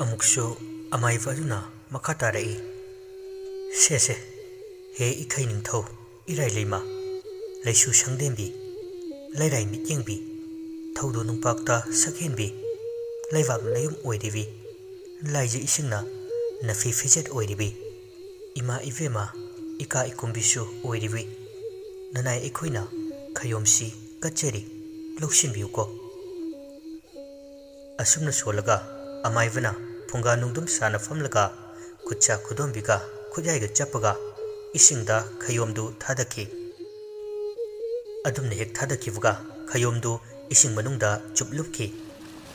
ꯑꯃꯨꯛꯁꯨ ꯑꯃꯥꯏꯕ ꯑꯗꯨꯅ ꯃꯈꯥ ꯇꯥꯔꯛꯏ꯫ ꯁꯦꯁꯦ, ꯍꯦ ꯏꯊꯩ ꯅꯤꯡꯊꯧ ꯏꯔꯥꯏ ꯂꯩꯃ, ꯂꯩꯁꯨ ꯁꯪꯗꯦꯝꯕꯤ, ꯂꯩꯔꯥꯏ ꯃꯤꯠꯌꯦꯡꯕꯤ, ꯊꯧꯗꯣ ꯅꯨꯡꯄꯥꯛꯇ ꯁꯛꯍꯦꯟꯕꯤ, ꯂꯩꯕꯥꯛ ꯅꯌꯨꯝ ꯑꯣꯏꯔꯤꯕꯤ, ꯂꯥꯏꯖ ꯏꯁꯤꯡꯅ ꯅꯐꯤ ꯐꯤꯖꯦꯠ ꯑꯣꯏꯔꯤꯕꯤ, ꯏꯃꯥ ꯏꯕꯦꯝꯃ ꯏꯀꯥ ꯏꯀꯨꯝꯕꯤꯁꯨ ꯑꯣꯏꯔꯤꯕꯤ, ꯅꯅꯥꯏ ꯑꯩꯈꯣꯏꯅ ꯈꯌꯣꯝꯁꯤ ꯀꯠꯆꯔꯤ, ꯂꯧꯁꯤꯟꯕꯤꯌꯨꯀꯣ꯫ ꯑꯁꯨꯝꯅ ꯁꯣꯜꯂꯒ ꯑꯃꯥꯏꯕꯅ ꯐꯨꯡꯒꯥ ꯅꯨꯡꯗꯨꯝ ꯁꯥꯅ ꯐꯝꯂꯒ ꯈꯨꯠꯁꯥ ꯈꯨꯗꯣꯝꯕꯤꯒ ꯈꯨꯠꯌꯥꯏꯒ ꯆꯞꯄꯒ ꯏꯁꯤꯡꯗ ꯈꯌꯣꯝꯗꯨ ꯊꯥꯗꯈꯤ꯫ ꯑꯗꯨꯝꯅ ꯍꯦꯛ ꯊꯥꯗꯈꯤꯕꯒ ꯈꯌꯣꯝꯗꯨ ꯏꯁꯤꯡ ꯃꯅꯨꯡꯗ ꯆꯨꯞ ꯂꯨꯞꯈꯤ꯫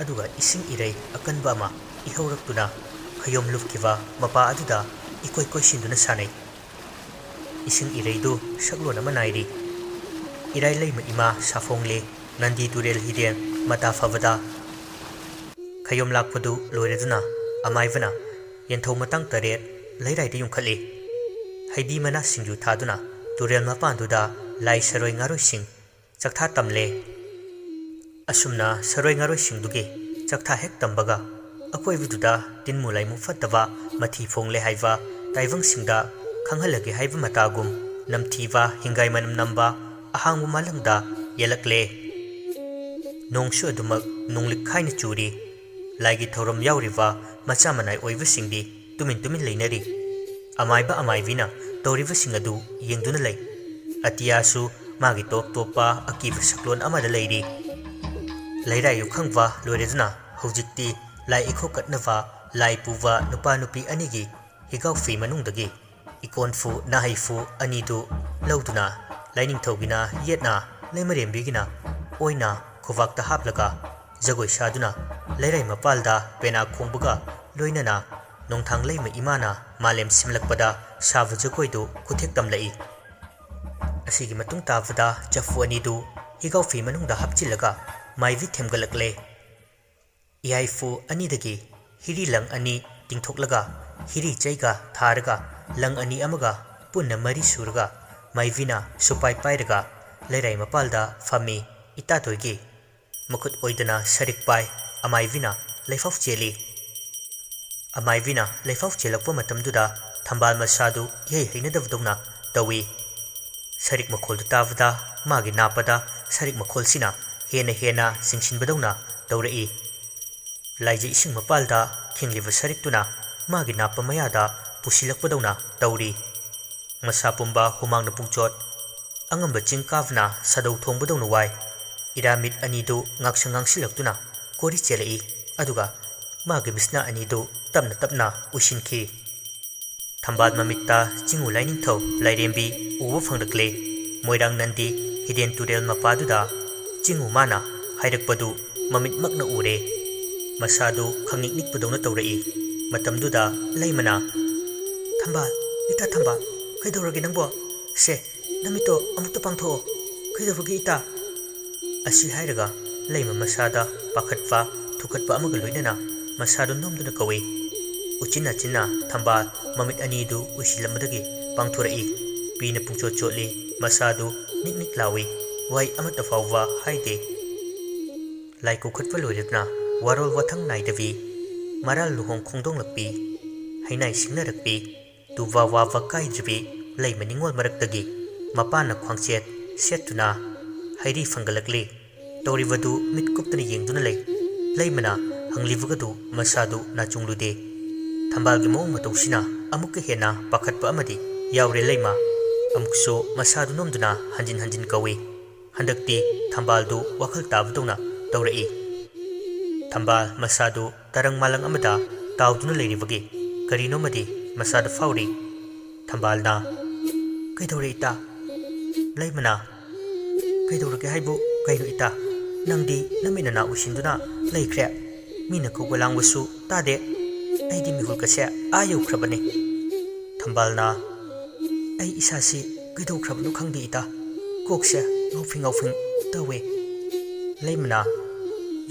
ꯑꯗꯨꯒ ꯏꯁꯤꯡ ꯏꯔꯩ ꯑꯀꯟꯕ ꯑꯃ ꯏꯍꯧꯔꯛꯇꯨꯅ ꯈꯌꯣꯝ ꯂꯨꯞꯈꯤꯕ ꯃꯄꯥ ꯑꯗꯨꯗ ꯏꯀꯣꯏ ꯀꯣꯏꯁꯤꯟꯗꯨꯅ ꯁꯥꯟꯅꯩ꯫ ꯏꯁꯤꯡ ꯏꯔꯩꯗꯨ ꯁꯛꯂꯣꯟ ꯑꯃ ꯅꯥꯏꯔꯤ꯫ ꯏꯔꯥꯏ ꯂꯩꯃ ꯏꯃꯥ ꯁꯥꯐꯣꯡꯂꯦ ꯅꯟꯗꯤ ꯇꯨꯔꯦꯜ ꯍꯤꯗꯦꯟ ꯃꯇꯥ ꯐꯕꯗ꯫ ꯈꯌꯣꯝ ꯂꯥꯛꯄꯗꯨ ꯂꯣꯏꯔꯗꯨꯅ ꯑꯃꯥꯏꯕꯅ ꯌꯦꯟꯊꯧ ꯃꯇꯥꯡ 8 ꯂꯩꯔꯥꯏꯗ ꯌꯨꯡꯈꯠꯂꯤ꯫ ꯍꯩꯕꯤ ꯃꯅꯥ ꯁꯤꯡꯖꯨ ꯊꯥꯗꯨꯅ ꯇꯨꯔꯦꯜ ꯃꯄꯥꯟꯗꯨꯗ ꯂꯥꯏ ꯁꯔꯣꯏ ꯉꯥꯔꯣꯏꯁꯤꯡ ꯆꯥꯛꯊꯥ ꯇꯝꯂꯦ꯫ ꯑꯁꯨꯝꯅ ꯁꯔꯣꯏ ꯉꯥꯔꯣꯏꯁꯤꯡꯗꯨꯒꯤ ꯆꯥꯛꯊꯥ ꯍꯦꯛ ꯇꯝꯕꯒ ꯑꯀꯣꯏꯕꯗꯨꯗ ꯇꯤꯟꯃꯨ ꯂꯥꯏꯃꯨ ꯐꯠꯇꯕ ꯃꯊꯤ ꯐꯣꯡꯂꯦ ꯍꯥꯏꯕ ꯇꯥꯏꯕꯪꯁꯤꯡꯗ ꯈꯪꯍꯜꯂꯒꯦ ꯍꯥꯏꯕ ꯃꯇꯥꯒꯨꯝ ꯅꯝꯊꯤꯕ ꯍꯤꯡꯒꯥꯏ ꯃꯅꯝ ꯅꯝꯕ ꯑꯍꯥꯡꯕ ꯃꯥꯂꯪꯗ ꯌꯦꯜꯂꯛꯂꯦ꯫ ꯅꯣꯡꯁꯨ ꯑꯗꯨꯃꯛ ꯅꯣꯡꯂꯤꯛ ꯈꯥꯏꯅ ꯆꯨꯔꯤ꯫ ꯂꯥꯏꯒꯤ ꯊꯧꯔꯝ ꯌꯥꯎꯔꯤꯕ ꯃꯆꯥ ꯃꯅꯥꯏ ꯑꯣꯏꯕꯁꯤꯡꯗꯤ ꯇꯨꯃꯤꯟ ꯇꯨꯃꯤꯟ ꯂꯩꯅꯔꯤ꯫ ꯑꯃꯥꯏꯕ ꯑꯃꯥꯏꯕꯤꯅ ꯇꯧꯔꯤꯕꯁꯤꯡ ꯑꯗꯨ ꯌꯦꯡꯗꯨꯅ ꯂꯩ꯫ ꯑꯇꯤꯌꯥꯁꯨ ꯃꯥꯒꯤ ꯇꯣꯞ ꯇꯣꯞꯄ ꯑꯀꯤꯕ ꯁꯛꯂꯣꯟ ꯑꯃꯗ ꯂꯩꯔꯤ꯫ ꯂꯩꯔꯥꯏ ꯌꯨꯈꯪꯕ ꯂꯣꯏꯔꯗꯨꯅ ꯍꯧꯖꯤꯛꯇꯤ ꯂꯥꯏ ꯏꯈꯣꯀꯠꯅꯕ ꯂꯥꯏ ꯄꯨꯕ ꯅꯨꯄꯥ ꯅꯨꯄꯤ ꯑꯅꯤꯒꯤ ꯍꯤꯒꯥꯎꯐꯤ ꯃꯅꯨꯡꯗꯒꯤ ꯏꯀꯣꯟꯐꯨ ꯅꯥꯍꯩꯐꯨ ꯑꯅꯤꯗꯨ ꯂꯧꯗꯨꯅ ꯂꯥꯏꯅꯤꯡꯊꯧꯒꯤꯅ ꯌꯦꯠꯅ ꯂꯩꯃꯔꯦꯝꯕꯤꯒꯤꯅ ꯑꯣꯏꯅ ꯈꯨꯕꯥꯛꯇ ꯍꯥꯞꯂꯒ ꯖꯒꯣꯏ ꯁꯥꯗꯨꯅ ꯂꯩꯔꯥꯏ ꯃꯄꯥꯜꯗ ꯄꯦꯅꯥ ꯈꯣꯡꯕꯒ ꯂꯣꯏꯅꯅ ꯅꯣꯡꯊꯥꯡ ꯂꯩꯃ ꯏꯃꯥꯅ ꯃꯥꯂꯦꯝ ꯁꯤꯝꯂꯛꯄꯗ ꯁꯥꯕ ꯖꯒꯣꯏꯗꯨ ꯈꯨꯊꯦꯛ ꯇꯝꯂꯛꯏ꯫ ꯑꯁꯤꯒꯤ ꯃꯇꯨꯡ ꯇꯥꯕꯗ ꯆꯐꯨ ꯑꯅꯤꯗꯨ ꯍꯤꯒꯥꯎꯐꯤ ꯃꯅꯨꯡꯗ ꯍꯥꯞꯆꯤꯜꯂꯒ ꯃꯥꯏꯕꯤ ꯊꯦꯝꯒꯠꯂꯛꯂꯦ꯫ ꯏꯌꯥꯏꯐꯨ ꯑꯅꯤꯗꯒꯤ ꯍꯤꯔꯤ ꯂꯪ ꯑꯅꯤ ꯇꯤꯡꯊꯣꯛꯂꯒ ꯍꯤꯔꯤ ꯆꯩꯒ ꯊꯥꯔꯒ ꯂꯪ ꯑꯅꯤ ꯑꯃꯒ ꯄꯨꯟꯅ 4 ꯁꯨꯔꯒ ꯃꯥꯏꯕꯤꯅ ꯁꯨꯄꯥꯏ ꯄꯥꯏꯔꯒ ꯂꯩꯔꯥꯏ ꯃꯄꯥꯜꯗ ꯐꯝꯃꯤ꯫ ꯏꯇꯥꯇꯣꯏꯒꯤ ꯃꯈꯨꯠ ꯑꯣꯏꯗꯅ ꯁꯔꯤꯛ ꯄꯥꯏ ꯑꯃꯥꯏꯕꯤꯅ ꯂꯩꯐꯥꯎ ꯆꯦꯜꯂꯤ꯫ ꯑꯃꯥꯏꯕꯤꯅ ꯂꯩꯐꯥꯎ ꯆꯦꯜꯂꯛꯄ ꯃꯇꯝꯗꯨꯗ ꯊꯝꯕꯥꯜ ꯃꯁꯥꯗꯨ ꯏꯍꯩ ꯍꯩꯅꯗꯕꯗꯧꯅ ꯇꯧꯏ꯫ ꯁꯔꯤꯛ ꯃꯈꯣꯜꯗꯨ ꯇꯥꯕꯗ ꯃꯥꯒꯤ ꯅꯥꯞꯄꯗ ꯁꯔꯤꯛ ꯃꯈꯣꯜꯁꯤꯅ ꯍꯦꯟꯅ ꯍꯦꯟꯅ ꯆꯤꯡꯁꯤꯟꯕꯗꯧꯅ ꯇꯧꯔꯛꯏ꯫ ꯂꯥꯏꯖ ꯏꯁꯤꯡ ꯃꯄꯥꯜꯗ ꯈꯤꯡꯂꯤꯕ ꯁꯔꯤꯛꯇꯨꯅ ꯃꯥꯒꯤ ꯅꯥꯞꯄ ꯃꯌꯥꯗ ꯄꯨꯁꯤꯜꯂꯛꯄꯗꯧꯅ ꯇꯧꯔꯤ꯫ ꯃꯁꯥ ꯄꯨꯝꯕ ꯍꯨꯃꯥꯡꯅ ꯄꯨꯡꯆꯣꯠ, ꯑꯉꯝꯕ ꯆꯤꯡ ꯀꯥꯕꯅ ꯁꯥꯗꯧ ꯊꯣꯡꯕꯗꯧꯅ ꯋꯥꯏ꯫ ꯏꯔꯥꯃꯤꯠ ꯑꯅꯤꯗꯨ ꯉꯥꯛꯁꯪ ꯉꯥꯡꯁꯤꯜꯂꯛꯇꯨꯅ ꯀꯣꯔꯤ ꯆꯦꯜꯂꯛꯏ꯫ ꯑꯗꯨꯒ ꯃꯥꯒꯤ ꯃꯤꯁꯅꯥ ꯑꯅꯤꯗꯨ ꯇꯞꯅ ꯇꯞꯅ ꯎꯏꯁꯤꯟꯈꯤ꯫ ꯊꯝꯕꯥꯜ ꯃꯃꯤꯠꯇ ꯆꯤꯡꯉꯨ ꯂꯥꯏꯅꯤꯡꯊꯧ ꯂꯥꯏꯔꯦꯝꯕꯤ ꯎꯕ ꯐꯪꯂꯛꯂꯦ꯫ ꯃꯣꯏꯔꯥꯡ ꯅꯟꯗꯤ ꯍꯤꯗꯦꯟ ꯇꯨꯔꯦꯜ ꯃꯄꯥꯗꯨꯗ ꯆꯤꯡꯉꯨ ꯃꯥꯅ ꯍꯥꯏꯔꯛꯄꯗꯨ ꯃꯃꯤꯠꯃꯛꯅ ꯎꯔꯦ꯫ ꯃꯁꯥꯗꯨ ꯈꯪꯅꯤꯛ ꯅꯤꯛꯄꯗꯧꯅ ꯇꯧꯔꯛꯏ꯫ ꯃꯇꯝꯗꯨꯗ ꯂꯩꯃꯅ "ꯊꯝꯕꯥꯜ, ꯏꯇꯥ ꯊꯝꯕꯥꯜ, ꯀꯩꯗꯧꯔꯒꯦ ꯅꯪꯕꯣ? ꯁꯦ, ꯅꯃꯤꯠꯇꯣ ꯑꯃꯨꯛꯇ ꯄꯥꯡꯊꯣꯛꯑꯣ, ꯀꯩꯗꯧꯔꯒꯦ ꯏꯇꯥ?" ꯑꯁꯤ ꯍꯥꯏꯔꯒ ꯂꯩꯃ ꯃꯁꯥꯗ ꯄꯥꯈꯠꯄ ꯊꯨꯀꯠꯄ ꯑꯃꯒ ꯂꯣꯏꯅꯅ ꯃꯁꯥꯗꯨ ꯅꯣꯝꯗꯨꯅ ꯀꯧꯏ꯫ ꯎꯆꯤꯟ ꯅꯥꯆꯤꯟꯅ ꯊꯝꯕꯥꯜ ꯃꯃꯤꯠ ꯑꯅꯤꯗꯨ ꯎꯏꯁꯤꯜꯂꯝꯕꯗꯒꯤ ꯄꯥꯡꯊꯣꯔꯛꯏ꯫ ꯄꯤꯅ ꯄꯨꯡꯆꯣꯠ ꯆꯣꯠꯂꯤ꯫ ꯃꯁꯥꯗꯨ ꯅꯤꯛ ꯅꯤꯛ ꯂꯥꯎꯏ꯫ ꯋꯥꯍꯩ ꯑꯃꯠꯇ ꯐꯥꯎꯕ ꯍꯥꯏꯗꯦ꯫ ꯂꯥꯏ ꯀꯧꯈꯠꯄ ꯂꯣꯏꯔꯗꯨꯅ ꯋꯥꯔꯣꯜ ꯋꯥꯊꯪ ꯅꯥꯏꯗꯕꯤ, ꯃꯔꯥꯜ ꯂꯨꯍꯣꯡ ꯈꯣꯡꯗꯣꯡꯂꯛꯄꯤ, ꯍꯩꯅꯥꯏ ꯁꯤꯡꯅꯔꯛꯄꯤ, ꯇꯨꯕ ꯋꯥꯕ ꯀꯥꯏꯗ꯭ꯔꯤꯕꯤ ꯂꯩꯃ ꯅꯤꯡꯉꯣꯜ ꯃꯔꯛꯇꯒꯤ ꯃꯄꯥꯅ ꯈ꯭ꯋꯥꯡꯆꯦꯠ ꯁꯦꯠꯇꯨꯅ ꯍꯩꯔꯤ ꯐꯪꯒꯠꯂꯛꯂꯤ꯫ ꯇꯧꯔꯤꯕꯗꯨ ꯃꯤꯠ ꯀꯨꯞꯇꯅ ꯌꯦꯡꯗꯨꯅ ꯂꯩ꯫ ꯂꯩꯃꯅ ꯍꯪꯂꯤꯕꯒꯗꯨ ꯃꯁꯥꯗꯨ ꯅꯥꯆꯨꯡꯂꯨꯗꯦ꯫ ꯊꯝꯕꯥꯜꯒꯤ ꯃꯑꯣꯡ ꯃꯇꯧꯁꯤꯅ ꯑꯃꯨꯛꯀ ꯍꯦꯟꯅ ꯄꯥꯈꯠꯄ ꯑꯃꯗꯤ ꯌꯥꯎꯔꯦ ꯂꯩꯃ꯫ ꯑꯃꯨꯛꯁꯨ ꯃꯁꯥꯗꯨ ꯅꯣꯝꯗꯨꯅ ꯍꯟꯖꯤꯟ ꯍꯟꯖꯤꯟ ꯀꯧꯏ꯫ ꯍꯟꯗꯛꯇꯤ ꯊꯝꯕꯥꯜꯗꯨ ꯋꯥꯈꯜ ꯇꯥꯕꯗꯧꯅ ꯇꯧꯔꯛꯏ꯫ ꯊꯝꯕꯥꯜ ꯃꯁꯥꯗꯨ ꯇꯔꯪ ꯃꯥꯂꯪ ꯑꯃꯗ ꯇꯥꯎꯗꯨꯅ ꯂꯩꯔꯤꯕꯒꯤ ꯀꯔꯤꯅꯣꯃꯗꯤ ꯃꯁꯥꯗ ꯐꯥꯎꯔꯤ꯫ ꯊꯝꯕꯥꯜꯅ "ꯀꯩꯗꯧꯔꯦ ꯏꯇꯥ?" ꯂꯩꯃꯅ "ꯀꯩꯗꯧꯔꯒꯦ ꯍꯥꯏꯕꯨ ꯀꯩꯅꯣ ꯏꯇꯥ? ꯅꯪꯗꯤ ꯅꯃꯤꯠ ꯅꯅꯥ ꯎꯏꯁꯤꯟꯗꯨꯅ ꯂꯩꯈ꯭ꯔꯦ꯫ ꯃꯤꯅ ꯀꯧꯕ ꯂꯥꯡꯕꯁꯨ ꯇꯥꯗꯦ꯫ ꯑꯩꯗꯤ ꯃꯤꯍꯨꯜꯒꯁꯦ ꯌꯧꯈ꯭ꯔꯕꯅꯤ." ꯊꯝꯕꯥꯜꯅ "ꯑꯩ ꯏꯁꯥꯁꯤ ꯀꯩꯗꯧꯈ꯭ꯔꯕꯅꯣ ꯈꯪꯗꯦ ꯏꯇꯥ꯫ ꯀꯣꯛꯁꯦ ꯉꯥꯎꯐꯤꯡ ꯉꯥꯎꯐꯤꯡ ꯇꯧꯋꯦ." ꯂꯩꯃꯅ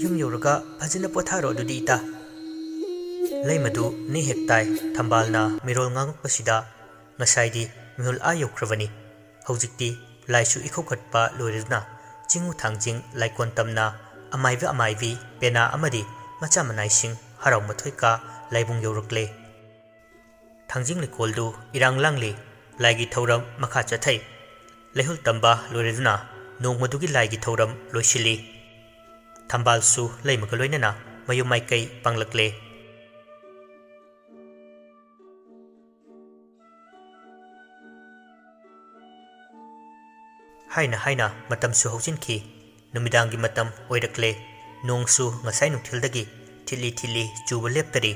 "ꯌꯨꯝ ꯌꯧꯔꯒ ꯐꯖꯅ ꯄꯣꯊꯥꯔꯣ ꯑꯗꯨꯗꯤ ꯏꯇꯥ." ꯂꯩꯃꯗꯨ ꯅꯦ ꯍꯦꯛ ꯇꯥꯏ꯫ ꯊꯝꯕꯥꯜꯅ ꯃꯤꯔꯣꯜ ꯉꯥꯡꯉꯛꯄꯁꯤꯗ ꯉꯁꯥꯏꯗꯤ ꯃꯤꯍꯨꯜ ꯌꯧꯈ꯭ꯔꯕꯅꯤ꯫ ꯍꯧꯖꯤꯛꯇꯤ ꯂꯥꯏꯁꯨ ꯏꯈꯧꯈꯠꯄ ꯂꯣꯏꯔꯗꯨꯅ ꯆꯤꯡꯉꯨ ꯊꯥꯡꯖꯤꯡ ꯂꯥꯏꯀꯣꯟ ꯇꯝꯅ ꯑꯃꯥꯏꯕ ꯑꯃꯥꯏꯕꯤ ꯄꯦꯅꯥ ꯑꯃꯗꯤ macha manaising harau mathoi ka laibung yorukle thangjing lekol du irang langli laigi thoram makha chathai lehul tamba loreduna nong madugi laigi thoram loisili thambal su leimaga loinana mayu maikai panglakle haina matam su hojinki numidangi matam oirakle nong su ngasai nuthildagi thili chuba leptari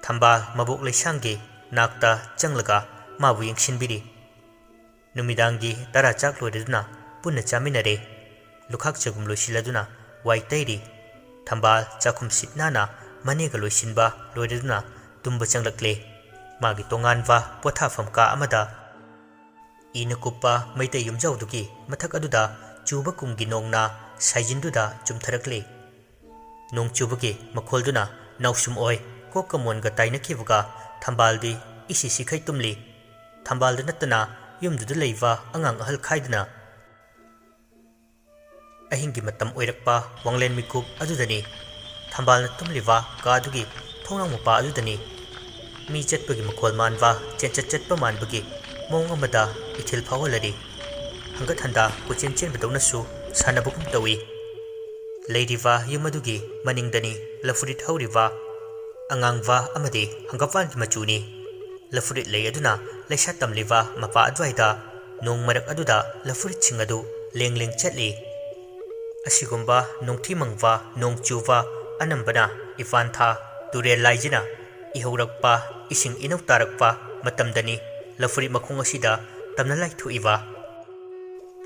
thambal mabuk leisangi nakta changlaga mabu yengsinbiri numidangi tara chak loreduna punna chaminare lukhak chagum loisiladuna waitairi thambal chakhum sitnana manega loisinba loreduna tumba changlakle magi tonganwa pothafam ka amada ina kuppa maitai yumjaudugi mathak aduda chuba kumgi nongna saijinduda chumtharakle nong chubagi makholduna nausum oi kokamonga tainakibuga thambaldi isi sikhai tumli thambalda natana yumduda leiwa angang ahal khaiduna ahingi matam oirakpa wanglen mikup adudani thambalna tumliwa kadugi thongrang mapa adudani mi chatpagi makhol manwa chatpa manbagi mong amada ithil phawalari hangat handa kuchen badaunasu sanabugum tawi leiriwa yumadugi maningdani lafurit hauriwa angangwa amadi hangapwan machuni lafurit lei aduna leisa tamliwa mapa adwaida nong marak aduda lafurit singadu leng chatli asigumba nongthi mangwa nongchuwa anambana ifantha turel laijina ihaurakpa ising inau tarakpa matamdani lafurit makhong asida tamna lai thuiwa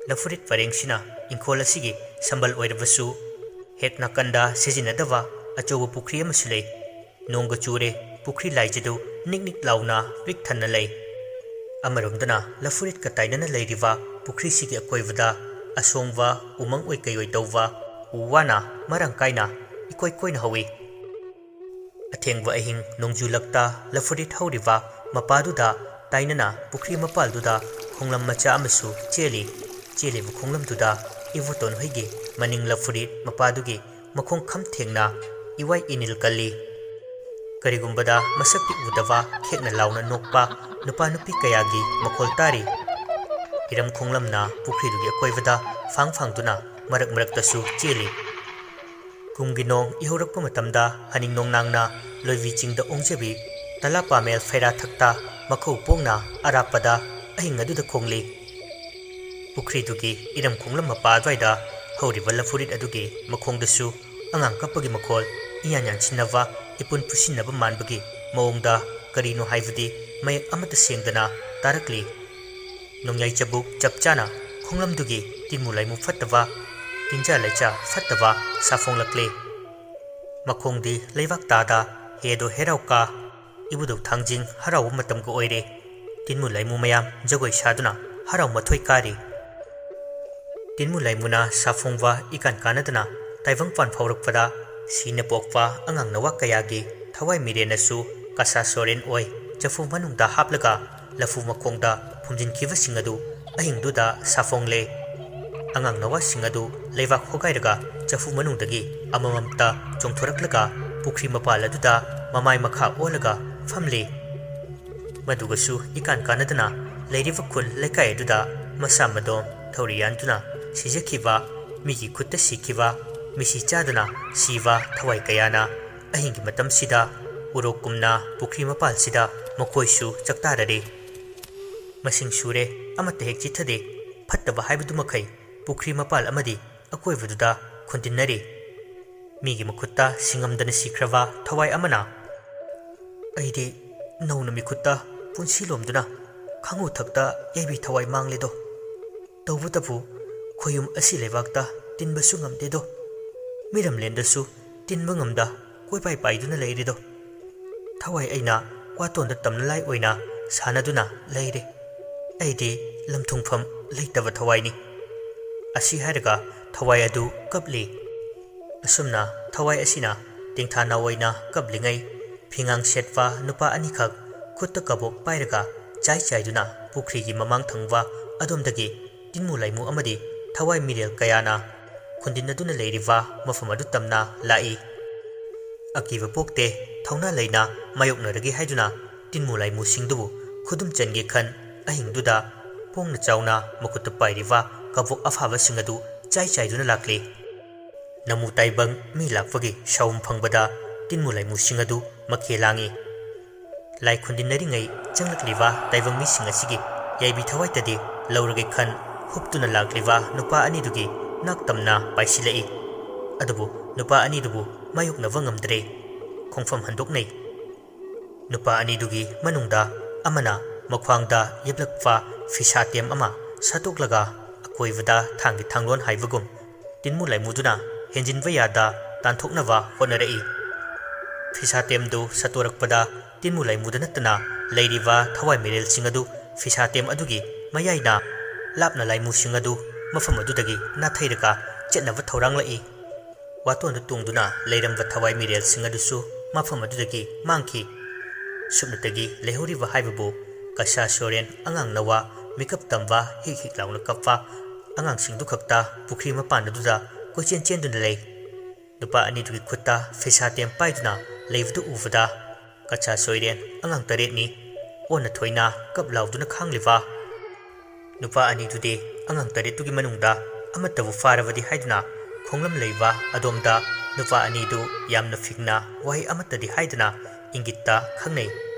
lafurit parengsina ingkhol asigi sambal oirabasu het nakanda sijinadawa achoba pukri amasulei nongga chure pukri laijadu niknik launa prik thanna lei amaromdana lafurit ka tainana leiriwa pukri sigi akoivada asongwa umang oi kayoi tawwa uwana marang kaina ikoina hawi athengwa ahing nongjulakta lafurit hauriwa mapaduda tainana pukri mapalduda khonglam macha amasu chele bu khonglam duda ivuton hoige maning lafurit mapadugi makhong kham thengna iwai inil kalli karigumbada masakti udawa khekna launa nokpa nupa nupi kayagi makhol tari iram khonglamna pukri dugi akoivada fangduna marak tasu chele kumgi nong ihorakpa matamda haning nong nangna loiwi chingda ongjebi tala pamel feira thakta makhau pongna arapada ahing aduda khongli pukri dugi iram khonglam mapa adwaida hauriba lafurit adugi makhongdasu angang kapagi makhol iyanyan chinnawa ipun pusinaba manbagi maongda karino haibadi may amata sengdana tarakli nongyai chabuk chapchana khonglam dugi tinmulai mu fattava tinja laicha fattava safong makhongdi leivak tada hedo herauka ibudu thangjing harau matam ko oire tinmu laimu mayam jagoi saduna harau mathoi kari tinmu laimuna safongwa ikan kanadana taivang pan phaurakpada sina pokwa angang nawa kayagi thawai mirenasu kasa soren oi chafu manungda haplaga lafu makhongda phumjin khiwa singadu ahingduda safongle angang nawa singadu leivak hogairaga chafu manungdagi amamamta chongthoraklaga pukri mapal aduda mamai makha olaga famli madugasu ikan kanadana leiriva khul lekai aduda masa madom thorianduna sijakhiwa migi khutta sikhiwa misi chaduna siwa thawai kayana ahingi matam sida urokumna pukri mapal sida makoisu chaktarare masing sure amata hek chithade phattaba haibadu makai pukri mapal amadi akoivaduda khundinare migi makhutta singamdana sikrava thawai amana aide nauna mikutta punsi lomduna khangu thakta yebi thawai mangledo tawbutapu khoyum asi lewakta tinbasu ngamdedo miram lendasu tinba ngamda koi paiduna leirido thawai aina watonda tamna lai oina sanaduna leire aide lamthungpham leitaba thawai asi haraga thawai adu kapli asumna thawai asina tingthana oina kaplingai phingang setwa nupa anikhak khutta kabok pairaga chaiduna pukri gi mamang thangwa adomdagi tinmu laimu amadi thawai mirel kayana khundinaduna leiriwa mafam adu tamna lai ꯑꯀꯤꯕ ꯄꯣꯛꯇꯦ ꯊꯧꯅꯥ ꯂꯩꯅ ꯃꯥꯌꯣꯛꯅꯔꯒꯦ ꯍꯥꯏꯗꯨꯅ ꯇꯤꯟꯃꯨ ꯂꯥꯏꯃꯨꯁꯤꯡꯗꯨꯕꯨ ꯈꯨꯗꯨꯝ ꯆꯟꯒꯦ ꯈꯟ ꯑꯍꯤꯡꯗꯨꯗ ꯄꯣꯡꯅ ꯆꯥꯎꯅ ꯃꯈꯨꯠꯇ ꯄꯥꯏꯔꯤꯕ ꯀꯕꯣꯛ ꯑꯐꯥꯕꯁꯤꯡ ꯑꯗꯨ ꯆꯥꯏꯗꯨꯅ ꯂꯥꯛꯂꯤ꯫ ꯅꯃꯨ ꯇꯥꯏꯕꯪ ꯃꯤ ꯂꯥꯛꯄꯒꯤ ꯁꯥꯎꯝ ꯐꯪꯕꯗ ꯇꯤꯟꯃꯨ ꯂꯥꯏꯃꯨꯁꯤꯡ ꯑꯗꯨ ꯃꯈꯦ ꯂꯥꯡꯏ꯫ ꯂꯥꯏ ꯈꯨꯟꯗꯤꯟꯅꯔꯤꯉꯩ ꯆꯪꯂꯛꯂꯤꯕ ꯇꯥꯏꯕꯪ ꯃꯤꯁꯤꯡ ꯑꯁꯤꯒꯤ ꯌꯥꯏꯕꯤ ꯊꯋꯥꯏꯇꯗꯤ ꯂꯧꯔꯒꯦ ꯈꯟ ꯍꯨꯞꯇꯨꯅ ꯂꯥꯛꯂꯤꯕ ꯅꯨꯄꯥ ꯑꯅꯤꯗꯨꯒꯤ ꯅꯥꯛ ꯇꯝꯅ ꯄꯥꯏꯁꯤꯜꯂꯛꯏ꯫ ꯑꯗꯨꯕꯨ ꯅꯨꯄꯥ ꯑꯅꯤꯗꯨꯕꯨ ꯃꯥꯌꯣꯛꯅꯕ ꯉꯝꯗ꯭ꯔꯦ, ꯈꯣꯡꯐꯝ ꯍꯟꯗꯣꯛꯅꯩ꯫ ꯅꯨꯄꯥ ꯑꯅꯤꯗꯨꯒꯤ ꯃꯅꯨꯡꯗ ꯑꯃꯅ ꯃꯈ꯭ꯋꯥꯡꯗ ꯌꯦꯞꯂꯛꯄ ꯐꯤꯁꯥꯇꯦꯝ ꯑꯃ ꯁꯠꯇꯣꯛꯂꯒ ꯑꯀꯣꯏꯕꯗ ꯊꯥꯡꯒꯤ ꯊꯥꯡꯂꯣꯟ ꯍꯥꯏꯕꯒꯨꯝ ꯇꯤꯟꯃꯨ ꯂꯥꯏꯃꯨꯗꯨꯅ ꯍꯦꯟꯖꯤꯟꯕ ꯌꯥꯗ ꯇꯥꯟꯊꯣꯛꯅꯕ ꯍꯣꯠꯅꯔꯛꯏ꯫ ꯐꯤꯁꯥꯇꯦꯝꯗꯨ ꯁꯠꯇꯣꯔꯛꯄꯗ ꯇꯤꯟꯃꯨ ꯂꯥꯏꯃꯨꯗ ꯅꯠꯇꯅ ꯂꯩꯔꯤꯕ ꯊꯋꯥꯏ ꯃꯤꯔꯦꯜꯁꯤꯡ ꯑꯗꯨ ꯐꯤꯁꯥꯇꯦꯝ ꯑꯗꯨꯒꯤ ꯃꯌꯥꯏꯅ ꯂꯥꯞꯅ ꯂꯥꯏꯃꯨꯁꯤꯡ ꯑꯗꯨ ꯃꯐꯝ ꯑꯗꯨꯗꯒꯤ ꯅꯥꯊꯩꯔꯒ ꯆꯠꯅꯕ ꯊꯧꯔꯥꯡꯂꯛꯏ꯫ ꯋꯥꯇꯣꯟꯗ ꯇꯣꯡꯗꯨꯅ ꯂꯩꯔꯝꯕ ꯊꯋꯥꯏ ꯃꯤꯔꯦꯜꯁꯤꯡ ꯑꯗꯨꯁꯨ ꯃꯐꯝ ꯑꯗꯨꯗꯒꯤ ꯃꯥꯡꯈꯤ꯫ ꯁꯨꯞꯅꯇꯒꯤ ꯂꯩꯍꯧꯔꯤꯕ ꯍꯥꯏꯕꯕꯨ ꯀꯁꯥ ꯁꯣꯔꯦꯟ ꯑꯉꯥꯡ ꯅꯋꯥ ꯃꯤꯀꯞ ꯇꯝꯕ ꯍꯤꯛ ꯍꯤꯛ ꯂꯥꯎꯅ ꯀꯞꯄ ꯑꯉꯥꯡꯁꯤꯡꯗꯨ ꯈꯛꯇ ꯄꯨꯈ꯭ꯔꯤ ꯃꯄꯥꯟ ꯑꯗꯨꯗ ꯀꯣꯏꯆꯦꯟ ꯆꯦꯟꯗꯨꯅ ꯂꯩ꯫ ꯅꯨꯄꯥ ꯑꯅꯤꯗꯨꯒꯤ ꯈꯨꯠꯇ ꯐꯤꯁꯥꯇꯦꯝ パイꯗꯨꯅ ꯂꯩꯕꯗꯨ ꯎꯕꯗ ꯀꯆꯥ ꯁꯣꯏꯔꯦꯟ ꯑꯉꯥꯡ 8ꯅꯤ ꯑꯣꯟꯅ ꯊꯣꯏꯅ ꯀꯞ ꯂꯥꯎꯗꯨꯅ ꯈꯥꯡꯂꯤꯕ ꯅꯨꯄꯥ ꯑꯅꯤꯗꯨꯗꯤ ꯑꯉꯥꯡ 8ꯇꯨꯒꯤ ꯃꯅꯨꯡꯗ ꯑꯃꯠꯇꯕꯨ ꯐꯥꯔꯕꯗꯤ ꯍꯥꯏꯗꯨꯅ ꯈꯣꯡꯂꯝ ꯂꯩꯕ ꯑꯗꯣꯝꯗ ꯅꯨꯄꯥ ꯑꯅꯤꯗꯨ ꯌꯥꯝꯅ ꯐꯤꯡꯅ ꯋꯥꯍꯩ ꯑꯃꯠꯇꯗꯤ ꯍꯥꯏꯗꯅ ꯏꯪꯒꯤꯠꯇ ꯈꯪꯅꯩ꯫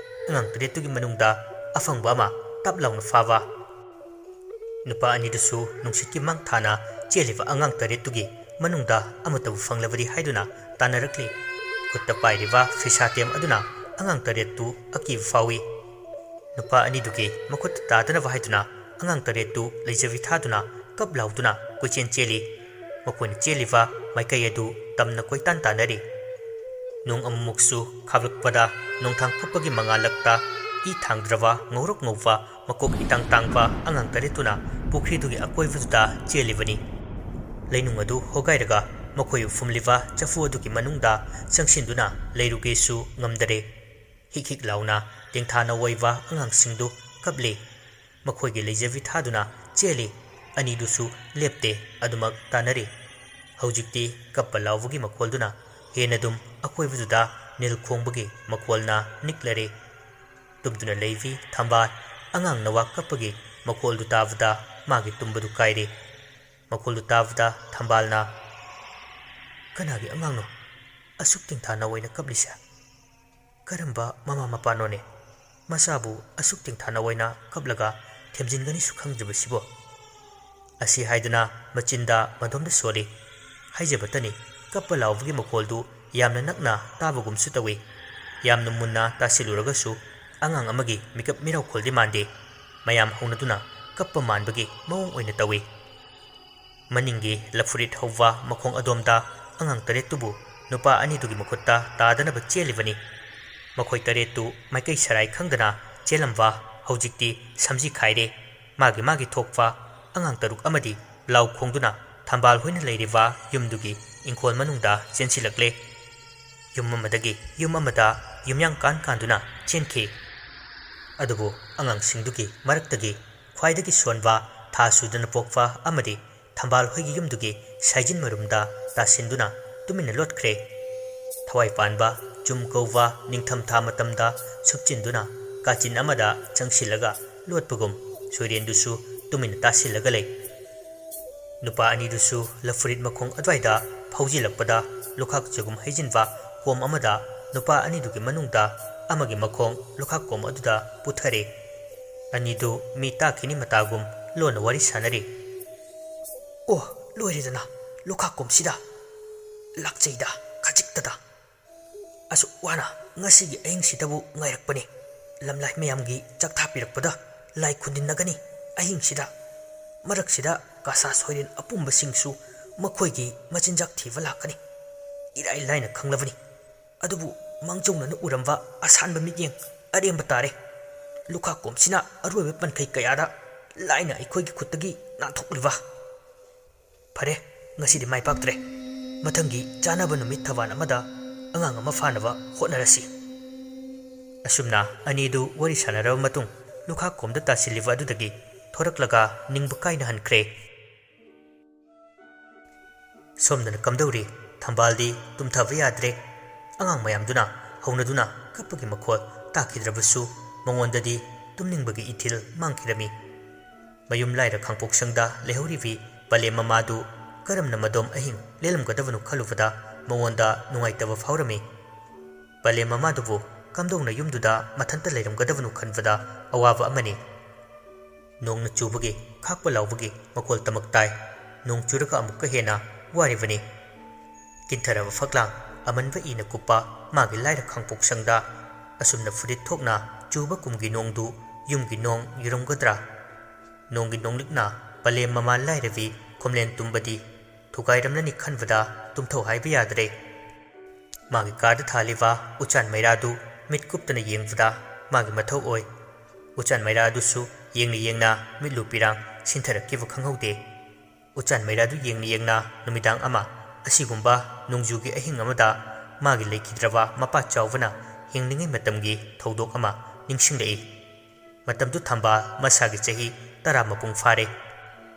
ꯑꯉꯥꯡ 8ꯇꯨꯒꯤ ꯃꯅꯨꯡꯗ ꯑꯐꯪꯕ ꯑꯃ ꯇꯞ ꯂꯥꯎꯅ ꯐꯥꯕ꯫ ꯅꯨꯄꯥ ꯑꯅꯤꯗꯨꯁꯨ ꯅꯨꯡꯁꯤꯠꯀꯤ ꯃꯥꯡ ꯊꯥꯅ ꯆꯦꯜꯂꯤꯕ ꯑꯉꯥꯡ 8ꯇꯨꯒꯤ ꯃꯅꯨꯡꯗ ꯑꯃꯠꯇꯕꯨ ꯐꯪꯂꯕꯗꯤ ꯍꯥꯏꯗꯨꯅ ꯇꯥꯟꯅꯔꯛꯂꯤ꯫ ꯈꯨꯠꯇ ꯄꯥꯏꯔꯤꯕ ꯐꯤꯁꯥꯇꯦꯝ ꯑꯗꯨꯅ ꯑꯉꯥꯡ 8ꯇꯨ ꯑꯀꯤꯕ ꯐꯥꯎꯏ꯫ ꯅꯨꯄꯥ ꯑꯅꯤꯗꯨꯒꯤ ꯃꯈꯨꯠꯇ ꯇꯥꯗꯅꯕ ꯍꯥꯏꯗꯨꯅ ꯑꯉꯥꯡ 8ꯇꯨ ꯂꯩꯖꯕꯤ ꯊꯥꯗꯨꯅ ꯀꯞ ꯂꯥꯎꯗꯨꯅ ꯀꯣꯏꯆꯦꯟ ꯆꯦꯜꯂꯤ꯫ ꯃꯈꯣꯏꯅ ꯆꯦꯜꯂꯤꯕ ꯃꯥꯏꯀꯩ ꯑꯗꯨ ꯇꯝꯅ ꯀꯣꯏꯇꯥꯟ ꯇꯥꯟꯅꯔꯤ꯫ ꯅꯣꯡ ꯑꯃꯨꯛꯁꯨ ꯈꯥꯛꯂꯛꯄꯗ ꯅꯣꯡꯊꯥꯡ ꯐꯨꯞꯄꯒꯤ ꯃꯉꯥꯜꯂꯛꯇ ꯏ ꯊꯥꯡꯗ꯭ꯔꯕ ꯉꯧꯔꯣꯛ ꯉꯧꯕ ꯃꯀꯣꯛ ꯏꯇꯥꯡ ꯇꯥꯡꯕ ꯑꯉꯥꯡ 8ꯇꯨꯅ ꯄꯨꯈ꯭ꯔꯤꯗꯨꯒꯤ ꯑꯀꯣꯏꯕꯗꯨꯗ ꯆꯦꯜꯂꯤꯕꯅꯤ꯫ ꯂꯩꯅꯨꯡ ꯑꯗꯨ ꯍꯣꯒꯥꯏꯔꯒ ꯃꯈꯣꯏꯕꯨ ꯐꯨꯝꯂꯤꯕ ꯆꯐꯨ ꯑꯗꯨꯒꯤ ꯃꯅꯨꯡꯗ ꯆꯪꯁꯤꯟꯗꯨꯅ ꯂꯩꯔꯨꯒꯦꯁꯨ ꯉꯝꯗꯔꯦ꯫ ꯍꯤꯛ ꯍꯤꯛ ꯂꯥꯎꯅ ꯇꯦꯡꯊꯥꯅ ꯋꯥꯏꯕ ꯑꯉꯥꯡꯁꯤꯡꯗꯨ ꯀꯞꯂꯤ꯫ ꯃꯈꯣꯏꯒꯤ ꯂꯩꯖꯕꯤ ꯊꯥꯗꯨꯅ ꯆꯦꯜꯂꯤ꯫ ꯑꯅꯤꯗꯨꯁꯨ ꯂꯦꯞꯇꯦ, ꯑꯗꯨꯃꯛ ꯇꯥꯟꯅꯔꯤ꯫ ꯍꯧꯖꯤꯛꯇꯤ ꯀꯞꯄ ꯂꯥꯎꯕꯒꯤ ꯃꯈꯣꯜꯗꯨꯅ ꯍꯦꯟꯅꯗꯨꯝ ꯑꯀꯣꯏꯕꯗꯨꯗ ꯅꯤꯜ ꯈꯣꯡꯕꯒꯤ ꯃꯈꯣꯜꯅ ꯅꯤꯛꯂꯔꯦ꯫ ꯇꯨꯝꯗꯨꯅ ꯂꯩꯕꯤ ꯊꯝꯕꯥꯜ ꯑꯉꯥꯡ ꯅꯋꯥ ꯀꯞꯄꯒꯤ ꯃꯈꯣꯜꯗꯨ ꯇꯥꯕꯗ ꯃꯥꯒꯤ ꯇꯨꯝꯕꯗꯨ ꯀꯥꯏꯔꯦ꯫ ꯃꯈꯣꯜꯗꯨ ꯇꯥꯕꯗ ꯊꯝꯕꯥꯜꯅ "ꯀꯅꯥꯒꯤ ꯑꯉꯥꯡꯅꯣ ꯑꯁꯨꯛ ꯇꯦꯡꯊꯥꯅ ꯑꯣꯏꯅ ꯀꯞꯂꯤꯁꯦ? ꯀꯔꯝꯕ ꯃꯃꯥ ꯃꯄꯥꯅꯣꯅꯦ ꯃꯆꯥꯕꯨ ꯑꯁꯨꯛ ꯇꯦꯡꯊꯥꯅ ꯑꯣꯏꯅ ꯀꯞꯂꯒ ꯊꯦꯝꯖꯤꯟꯒꯅꯤꯁꯨ ꯈꯪꯗ꯭ꯔꯤꯕꯁꯤꯕꯣ?" ꯑꯁꯤ ꯍꯥꯏꯗꯨꯅ ꯃꯆꯤꯟꯗ ꯃꯗꯣꯝꯗ ꯁꯣꯜꯂꯤ꯫ ꯍꯥꯏꯖꯕꯇꯅꯤ ꯀꯞꯄ ꯂꯥꯎꯕꯒꯤ ꯃꯈꯣꯜꯗꯨ ꯌꯥꯝꯅ ꯅꯛꯅ ꯇꯥꯕꯒꯨꯝꯁꯨ ꯇꯧꯏ꯫ ꯌꯥꯝꯅ ꯃꯨꯟꯅ ꯇꯥꯁꯤꯜꯂꯨꯔꯒꯁꯨ ꯑꯉꯥꯡ ꯑꯃꯒꯤ ꯃꯤꯀꯞ ꯃꯤꯔꯥꯎꯈꯣꯜꯗꯤ ꯃꯥꯟꯗꯦ꯫ ꯃꯌꯥꯝ ꯍꯧꯅꯗꯨꯅ ꯀꯞꯄ ꯃꯥꯟꯕꯒꯤ ꯃꯑꯣꯡ ꯑꯣꯏꯅ ꯇꯧꯏ꯫ ꯃꯅꯤꯡꯒꯤ ꯂꯐꯨꯔꯤꯠ ꯍꯧꯕ ꯃꯈꯣꯡ ꯑꯗꯣꯝꯗ ꯑꯉꯥꯡ 8ꯇꯨꯕꯨ ꯅꯨꯄꯥ ꯑꯅꯤꯗꯨꯒꯤ ꯃꯈꯨꯠꯇ ꯇꯥꯗꯅꯕ ꯆꯦꯜꯂꯤꯕꯅꯤ꯫ ꯃꯈꯣꯏ 8ꯇꯨ ꯃꯥꯏꯀꯩ ꯁꯔꯥꯏ ꯈꯪꯗꯅ ꯆꯦꯜꯂꯝꯕ ꯍꯧꯖꯤꯛꯇꯤ ꯁꯝꯖꯤ ꯈꯥꯏꯔꯦ꯫ ꯃꯥꯒꯤ ꯃꯥꯒꯤ ꯊꯣꯛꯄ ꯑꯉꯥꯡ 6 ꯑꯃꯗꯤ ꯂꯥꯎ ꯈꯣꯡꯗꯨꯅ ꯊꯝꯕꯥꯜ ꯍꯣꯏꯅ ꯂꯩꯔꯤꯕ ꯌꯨꯝꯗꯨꯒꯤ ꯏꯪꯈꯣꯜ ꯃꯅꯨꯡꯗ ꯆꯦꯟꯁꯤꯜꯂꯛꯂꯦ꯫ ꯌꯨꯝ ꯑꯃꯗꯒꯤ ꯌꯨꯝ ꯑꯃꯗ ꯌꯨꯝꯌꯥꯡ ꯀꯥꯟꯗꯨꯅ ꯆꯦꯟꯈꯤ꯫ ꯑꯗꯨꯕꯨ ꯑꯉꯥꯡꯁꯤꯡꯗꯨꯒꯤ ꯃꯔꯛꯇꯒꯤ ꯈ꯭ꯋꯥꯏꯗꯒꯤ ꯁꯣꯟꯕ ꯊꯥ ꯁꯨꯗꯅ ꯄꯣꯛꯄ ꯑꯃꯗꯤ ꯊꯝꯕꯥꯜ ꯍꯣꯏꯒꯤ ꯌꯨꯝꯗꯨꯒꯤ ꯁꯥꯏꯖꯤꯟ ꯃꯔꯨꯝꯗ ꯇꯥꯁꯤꯟꯗꯨꯅ ꯇꯨꯃꯤꯟꯅ ꯂꯣꯠꯈ꯭ꯔꯦ꯫ ꯊꯋꯥꯏ ꯄꯥꯟꯕ ꯆꯨꯝ ꯀꯧꯕ ꯅꯤꯡꯊꯝꯊꯥ ꯃꯇꯝꯗ ꯁꯨꯞꯆꯤꯟꯗꯨꯅ ꯀꯥꯆꯤꯟ ꯑꯃꯗ ꯆꯪꯁꯤꯜꯂꯒ ꯂꯣꯠꯄꯒꯨꯝ ꯁꯣꯏꯔꯦꯟꯗꯨꯁꯨ ꯇꯨꯃꯤꯟꯅ ꯇꯥꯁꯤꯜꯂꯒ ꯂꯩ꯫ ꯅꯨꯄꯥ ꯑꯅꯤꯗꯨꯁꯨ ꯂꯐꯨꯔꯤꯠ ꯃꯈꯣꯡ ꯑꯗꯨꯋꯥꯏꯗ ꯐꯥꯎꯖꯤꯜꯂꯛꯄꯗ ꯂꯨꯈꯥꯛ ꯆꯒꯨꯝ ꯍꯩꯖꯤꯟꯕ ꯀꯣꯝ ꯑꯃꯗ ꯅꯨꯄꯥ ꯑꯅꯤꯗꯨꯒꯤ ꯃꯅꯨꯡꯗ ꯑꯃꯒꯤ ꯃꯈꯣꯡ ꯂꯨꯈꯥꯛ ꯀꯣꯝ ꯑꯗꯨꯗ ꯄꯨꯊꯔꯦ꯫ ꯑꯅꯤꯗꯨ ꯃꯤ ꯇꯥꯈꯤꯅꯤ ꯃꯇꯥꯒꯨꯝ ꯂꯣꯟꯅ ꯋꯥꯔꯤ ꯁꯥꯟꯅꯔꯤ꯫ "ꯑꯣ, ꯂꯣꯏꯔꯦꯗꯅ ꯂꯨꯈꯥꯛ ꯀꯣꯝꯁꯤꯗ ꯂꯥꯛꯆꯩꯗ ꯈꯖꯤꯛꯇꯗ꯫ ꯑꯁꯨꯛ ꯋꯥꯅ ꯉꯁꯤꯒꯤ ꯑꯍꯤꯡꯁꯤꯗꯕꯨ ꯉꯥꯏꯔꯛꯄꯅꯤ꯫ ꯂꯝꯂꯥꯏ ꯃꯌꯥꯝꯒꯤ ꯆꯥꯛꯊꯥ ꯂꯥꯏ ꯈꯨꯟꯗꯤꯟꯅꯒꯅꯤ ꯑꯍꯤꯡꯁꯤꯗ꯫ ꯃꯔꯛꯁꯤꯗ ꯀꯁꯥ ꯁꯣꯏꯔꯦꯟ ꯑꯄꯨꯝꯕꯁꯤꯡꯁꯨ ꯃꯈꯣꯏꯒꯤ ꯃꯆꯤꯟꯖꯥꯛ ꯊꯤꯕ ꯂꯥꯛꯀꯅꯤ꯫ ꯏꯔꯥꯏ ꯂꯥꯏꯅ ꯈꯪꯂꯕꯅꯤ꯫ ꯑꯗꯨꯕꯨ ꯃꯥꯡꯖꯧꯅꯅ ꯎꯔꯝꯕ ꯑꯁꯥꯟꯕ ꯃꯤꯠꯌꯦꯡ ꯑꯔꯦꯝꯕ ꯇꯥꯔꯦ꯫ ꯂꯨꯈꯥꯛ ꯀꯣꯝꯁꯤꯅ ꯑꯔꯣꯏꯕ ꯄꯟꯈꯩ ꯀꯌꯥꯗ ꯂꯥꯏꯅ ꯑꯩꯈꯣꯏꯒꯤ ꯈꯨꯠꯇꯒꯤ ꯅꯥꯟꯊꯣꯛꯂꯤꯕ꯫ ꯐꯔꯦ, ꯉꯁꯤꯗꯤ ꯃꯥꯏ ꯄꯥꯛꯇ꯭ꯔꯦ꯫ ꯃꯊꯪꯒꯤ ꯆꯥꯅꯕ ꯅꯨꯃꯤꯠ ꯊꯕꯥꯟ ꯑꯃꯗ ꯑꯉꯥꯡ ꯑꯃ ꯐꯥꯅꯕ ꯍꯣꯠꯅꯔꯁꯤ." ꯑꯁꯨꯝꯅ ꯑꯅꯤꯗꯨ ꯋꯥꯔꯤ ꯁꯥꯟꯅꯔꯕ ꯃꯇꯨꯡ ꯂꯨꯈꯥꯛ ꯀꯣꯝꯗ ꯇꯥꯁꯤꯜꯂꯤꯕ ꯑꯗꯨꯗꯒꯤ ꯊꯣꯔꯛꯂꯒ ꯅꯤꯡꯕ ꯀꯥꯏꯅ ꯍꯟꯈ꯭ꯔꯦ꯫ ꯁꯣꯝꯗꯅ ꯀꯝꯗꯧꯔꯤ? ꯊꯝꯕꯥꯜꯗꯤ ꯇꯨꯝꯊꯕ ꯌꯥꯗ꯭ꯔꯦ꯫ ꯑꯉꯥꯡ ꯃꯌꯥꯝꯗꯨꯅ ꯍꯧꯅꯗꯨꯅ ꯀꯞꯄꯒꯤ ꯃꯈꯣꯜ ꯇꯥꯈꯤꯗ꯭ꯔꯕꯁꯨ ꯃꯉꯣꯟꯗꯗꯤ ꯇꯨꯝꯅꯤꯡꯕꯒꯤ ꯏꯊꯤꯜ ꯃꯥꯡꯈꯤꯔꯝꯃꯤ꯫ ꯃꯌꯨꯝ ꯂꯥꯏꯔ ꯈꯥꯡꯄꯣꯛꯁꯪꯗ ꯂꯩꯍꯧꯔꯤꯕꯤ ꯄꯂꯦꯝ ꯃꯃꯥꯗꯨ ꯀꯔꯝꯅ ꯃꯗꯣꯝ ꯑꯍꯤꯡ ꯂꯦꯜꯂꯝꯒꯗꯕꯅꯣ ꯈꯜꯂꯨꯕꯗ ꯃꯉꯣꯟꯗ ꯅꯨꯡꯉꯥꯏꯇꯕ ꯐꯥꯎꯔꯝꯃꯤ꯫ ꯄꯂꯦꯝ ꯃꯃꯥꯗꯨꯕꯨ ꯀꯝꯗꯧꯅ ꯌꯨꯝꯗꯨꯗ ꯃꯊꯟꯇ ꯂꯩꯔꯝꯒꯗꯕꯅꯣ ꯈꯟꯕꯗ ꯑꯋꯥꯕ ꯑꯃꯅꯤ꯫ ꯅꯣꯡꯅ ꯆꯨꯕꯒꯤ ꯈꯥꯛꯄ ꯂꯥꯎꯕꯒꯤ ꯃꯈꯣꯜ ꯇꯃꯛ ꯇꯥꯏ꯫ ꯅꯣꯡ ꯆꯨꯔꯒ ꯑꯃꯨꯛꯀ ꯍꯦꯟꯅ ꯋꯥꯔꯤꯕꯅꯤ꯫ ꯀꯤꯟꯊꯔꯕ ꯐꯛꯂꯥꯡ ꯑꯃꯟꯕ ꯏꯅ ꯀꯨꯞꯄ ꯃꯥꯒꯤ ꯂꯥꯏꯔ ꯈꯥꯡꯄꯣꯛꯁꯪꯗ ꯑꯁꯨꯝꯅ ꯐꯨꯔꯤꯠ ꯊꯣꯛꯅ ꯆꯨꯕ ꯀꯨꯝꯒꯤ ꯅꯣꯡꯗꯨ ꯌꯨꯝꯒꯤ ꯅꯣꯡ ꯌꯨꯔꯝꯒꯗ꯭ꯔꯥ? ꯅꯣꯡꯒꯤ ꯅꯣꯡꯂꯤꯛꯅ ꯄꯂꯦꯝ ꯃꯃꯥ ꯂꯥꯏꯔꯕꯤ ꯈꯣꯝꯂꯦꯟ ꯇꯨꯝꯕꯗꯤ ꯊꯨꯒꯥꯏꯔꯝꯂꯅꯤ ꯈꯟꯕꯗ ꯇꯨꯝꯊꯧ ꯍꯥꯏꯕ ꯌꯥꯗ꯭ꯔꯦ꯫ ꯃꯥꯒꯤ ꯀꯥꯗ ꯊꯥꯜꯂꯤꯕ ꯎꯆꯥꯟ ꯃꯩꯔꯥꯗꯨ ꯃꯤꯠ ꯀꯨꯞꯇꯅ ꯌꯦꯡꯕꯗ ꯃꯥꯒꯤ ꯃꯊꯧ ꯑꯣꯏ꯫ ꯎꯆꯥꯟ ꯃꯩꯔꯥꯗꯨꯁꯨ ꯌꯦꯡꯅ ꯌꯦꯡꯅ ꯃꯤꯠꯂꯨ ꯄꯤꯔꯥꯡ ꯁꯤꯟꯊꯔꯛꯈꯤꯕ ꯈꯪꯍꯧꯗꯦ꯫ ꯎꯆꯥꯟ ꯃꯩꯔꯥꯗꯨ ꯌꯦꯡꯅ ꯌꯦꯡꯅ ꯅꯨꯃꯤꯗꯥꯡ ꯑꯃ ꯑꯁꯤꯒꯨꯝꯕ ꯅꯣꯡꯖꯨꯒꯤ ꯑꯍꯤꯡ ꯑꯃꯗ ꯃꯥꯒꯤ ꯂꯩꯈꯤꯗ꯭ꯔꯕ ꯃꯄꯥ ꯆꯥꯎꯕꯅ ꯍꯤꯡꯂꯤꯉꯩ ꯃꯇꯝꯒꯤ ꯊꯧꯗꯣꯛ ꯑꯃ ꯅꯤꯡꯁꯤꯡꯂꯛꯏ꯫ ꯃꯇꯝꯗꯨ ꯊꯝꯕꯥꯜ ꯃꯁꯥꯒꯤ ꯆꯍꯤ 10 ꯃꯄꯨꯡ ꯐꯥꯔꯦ꯫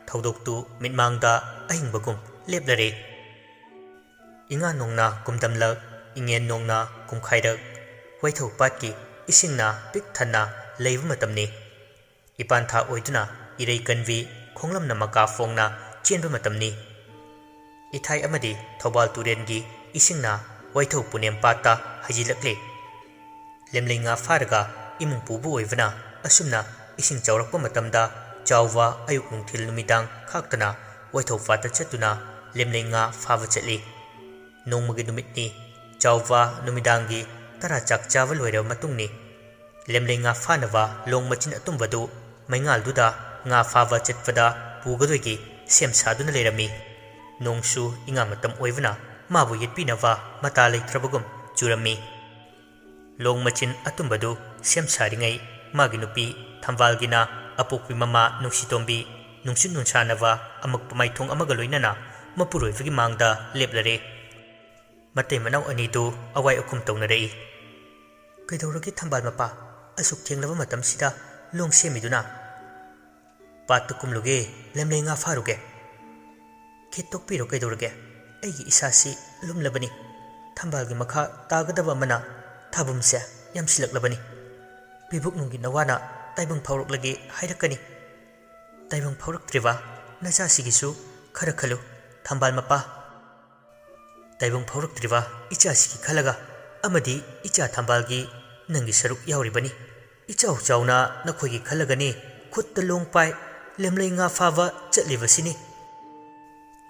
ꯊꯧꯗꯣꯛꯇꯨ ꯃꯤꯠꯃꯥꯡꯗ ꯑꯍꯤꯡꯕꯒꯨꯝ ꯂꯦꯞꯂꯔꯦ꯫ ꯏꯉꯥ ꯅꯣꯡꯅ ꯀꯨꯝꯗꯝꯂꯛ, ꯏꯉꯦꯟ ꯅꯣꯡꯅ ꯀꯨꯝꯈꯥꯏꯔꯛ, ꯋꯥꯏꯊꯧ ꯄꯥꯠꯀꯤ ꯏꯁꯤꯡꯅ ꯄꯤꯛ ꯊꯟꯅ ꯂꯩꯕ ꯃꯇꯝꯅꯤ꯫ ꯏꯄꯥꯟ ꯊꯥ ꯑꯣꯏꯗꯨꯅ ꯏꯔꯩ ꯀꯟꯕꯤ ꯈꯣꯡꯂꯝꯅ ꯃꯀꯥ ꯐꯣꯡꯅ ꯆꯦꯟꯕ ꯃꯇꯝꯅꯤ꯫ ꯏꯊꯥꯏ ꯑꯃꯗꯤ ꯊꯧꯕꯥꯜ ꯇꯨꯔꯦꯟꯒꯤ ꯏꯁꯤꯡꯅ ꯋꯥꯏꯊꯧ ꯄꯨꯅꯦꯝ ꯄꯥꯠꯇ ꯍꯩꯖꯤꯜꯂꯛꯂꯦ꯫ ꯂꯦꯝꯂꯩ ꯉꯥ ꯐꯥꯔꯒ ꯏꯃꯨꯡ ꯄꯨꯕ ꯑꯣꯏꯕꯅ ꯑꯁꯨꯝꯅ ꯏꯁꯤꯡ ꯆꯥꯎꯔꯛꯄ ꯃꯇꯝꯗ ꯆꯥꯎꯕ ꯑꯌꯨꯛ ꯅꯨꯡꯊꯤꯜ ꯅꯨꯃꯤꯗꯥꯡ ꯈꯥꯛꯇꯅ ꯋꯥꯏꯊꯧ ꯄꯥꯠꯇ ꯆꯠꯇꯨꯅ ꯂꯦꯝꯂꯩ ꯉꯥ ꯐꯥꯕ ꯆꯠꯂꯤ꯫ ꯅꯣꯡꯃꯒꯤ ꯅꯨꯃꯤꯠꯅꯤ꯫ ꯆꯥꯎꯕ ꯅꯨꯃꯤꯗꯥꯡꯒꯤ 10 ꯆꯥꯛ ꯆꯥꯕ ꯂꯣꯏꯔꯕ ꯃꯇꯨꯡꯅꯤ꯫ ꯂꯦꯝꯂꯩ ꯉꯥ ꯐꯥꯅꯕ ꯂꯣꯡ ꯃꯆꯤꯟ ꯑꯇꯨꯝꯕꯗꯨ ꯃꯩꯉꯥꯜꯗꯨꯗ ꯉꯥ ꯐꯥꯕ ꯆꯠꯄꯗ ꯄꯨꯒꯗꯣꯏꯒꯤ ꯁꯦꯝ ꯁꯥꯗꯨꯅ ꯂꯩꯔꯝꯃꯤ꯫ ꯅꯣꯡꯁꯨ ꯏꯉꯥ ꯃꯇꯝ ꯑꯣꯏꯕꯅ ꯃꯥꯕꯨ ꯌꯦꯠꯄꯤꯅꯕ ꯃꯇꯥ ꯂꯩꯇ꯭ꯔꯕꯒꯨꯝ ꯆꯨꯔꯝꯃꯤ꯫ ꯂꯣꯡ ꯃꯆꯤꯟ ꯑꯇꯨꯝꯕꯗꯨ ꯁꯦꯝ ꯁꯥꯔꯤꯉꯩ ꯃꯥꯒꯤ ꯅꯨꯄꯤ ꯊꯝꯕꯥꯜꯒꯤꯅ ꯑꯄꯣꯛꯄꯤ ꯃꯃꯥ ꯅꯨꯡꯁꯤꯇꯣꯝꯕꯤ ꯅꯨꯡꯁꯤꯠ ꯅꯨꯡꯁꯥꯅꯕ ꯑꯃꯛꯄ ꯃꯥꯏꯊꯣꯡ ꯑꯃꯒ ꯂꯣꯏꯅꯅ ꯃꯄꯨꯔꯣꯏꯕꯒꯤ ꯃꯥꯡꯗ ꯂꯦꯞꯂꯔꯦ꯫ ꯃꯇꯩ ꯃꯅꯥꯎ ꯑꯅꯤꯗꯨ ꯑꯋꯥꯏ ꯑꯈꯨꯝ ꯇꯧꯅꯔꯛꯏ꯫ "ꯀꯩꯗꯧꯔꯒꯦ ꯊꯝꯕꯥꯜ ꯃꯄꯥ, ꯑꯁꯨꯛ ꯊꯦꯡꯂꯕ ꯃꯇꯝꯁꯤꯗ ꯂꯣꯡ ꯁꯦꯝꯃꯤꯗꯨꯅ?" "ꯄꯥꯠꯇ ꯀꯨꯝꯂꯨꯒꯦ, ꯂꯦꯝꯂꯩ ꯉꯥ ꯐꯥꯔꯨꯒꯦ." "ꯈꯤꯠ ꯇꯣꯛꯄꯤꯔꯣ ꯀꯩꯗꯧꯔꯒꯦ, ꯑꯩꯒꯤ ꯏꯁꯥꯁꯤ ꯂꯨꯝꯂꯕꯅꯤ꯫ ꯊꯝꯕꯥꯜꯒꯤ ꯃꯈꯥ ꯇꯥꯒꯗꯕ ꯑꯃꯅ ꯊꯥꯕꯨꯝꯁꯦ ꯌꯥꯝꯁꯤꯜꯂꯛꯂꯕꯅꯤ꯫ ꯄꯤꯕꯨꯛꯅꯨꯡꯒꯤ ꯅꯋꯥꯅ ꯇꯥꯏꯕꯪ ꯐꯥꯎꯔꯛꯂꯒꯦ ꯍꯥꯏꯔꯛꯀꯅꯤ꯫ ꯇꯥꯏꯕꯪ ꯐꯥꯎꯔꯛꯇ꯭ꯔꯤꯕ ꯅꯆꯥꯁꯤꯒꯤꯁꯨ ꯈꯔ ꯈꯜꯂꯨ ꯊꯝꯕꯥꯜ ꯃꯄꯥ꯫ ꯇꯥꯏꯕꯪ ꯐꯥꯎꯔꯛꯇ꯭ꯔꯤꯕ ꯏꯆꯥꯁꯤꯒꯤ ꯈꯜꯂꯒ ꯑꯃꯗꯤ ꯏꯆꯥ ꯊꯝꯕꯥꯜꯒꯤ ꯅꯪꯒꯤ ꯁꯔꯨꯛ ꯌꯥꯎꯔꯤꯕꯅꯤ꯫ ꯏꯆꯥꯎ ꯆꯥꯎꯅ ꯅꯈꯣꯏꯒꯤ ꯈꯜꯂꯒꯅꯤ ꯈꯨꯠꯇ ꯂꯣꯡ ꯄꯥꯏ ꯂꯦꯝꯂꯩ ꯉꯥ ꯐꯥꯕ ꯆꯠꯂꯤꯕꯁꯤꯅꯤ."